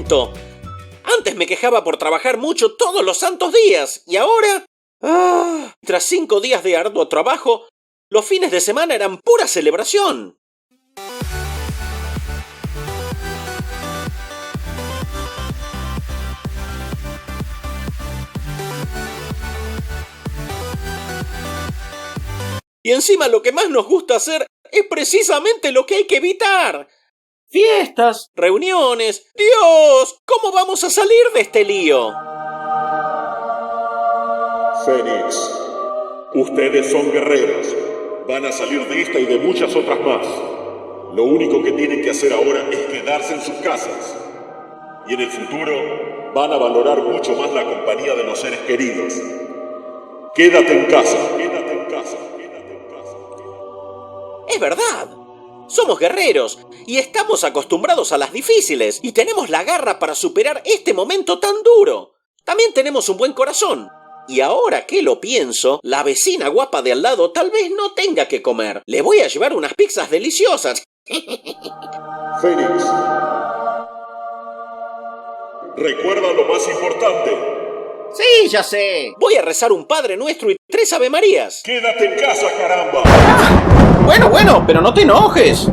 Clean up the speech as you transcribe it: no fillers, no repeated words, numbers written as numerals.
esto. Antes me quejaba por trabajar mucho todos los santos días, y ahora... tras 5 días de arduo trabajo, los fines de semana eran pura celebración. Y encima lo que más nos gusta hacer es precisamente lo que hay que evitar. Fiestas, reuniones... ¡Dios! ¿Cómo vamos a salir de este lío? Fénix, ustedes son guerreros. Van a salir de esta y de muchas otras más. Lo único que tienen que hacer ahora es quedarse en sus casas. Y en el futuro van a valorar mucho más la compañía de los seres queridos. Quédate en casa, quédate en casa, quédate en casa. Es verdad. Somos guerreros y estamos acostumbrados a las difíciles y tenemos la garra para superar este momento tan duro. También tenemos un buen corazón. Y ahora que lo pienso, la vecina guapa de al lado tal vez no tenga que comer. Le voy a llevar unas pizzas deliciosas. Fénix, recuerda lo más importante. Sí, ya sé. Voy a rezar un Padre Nuestro y 3 Ave Marías. Quédate en casa, caramba. Bueno, pero no te enojes.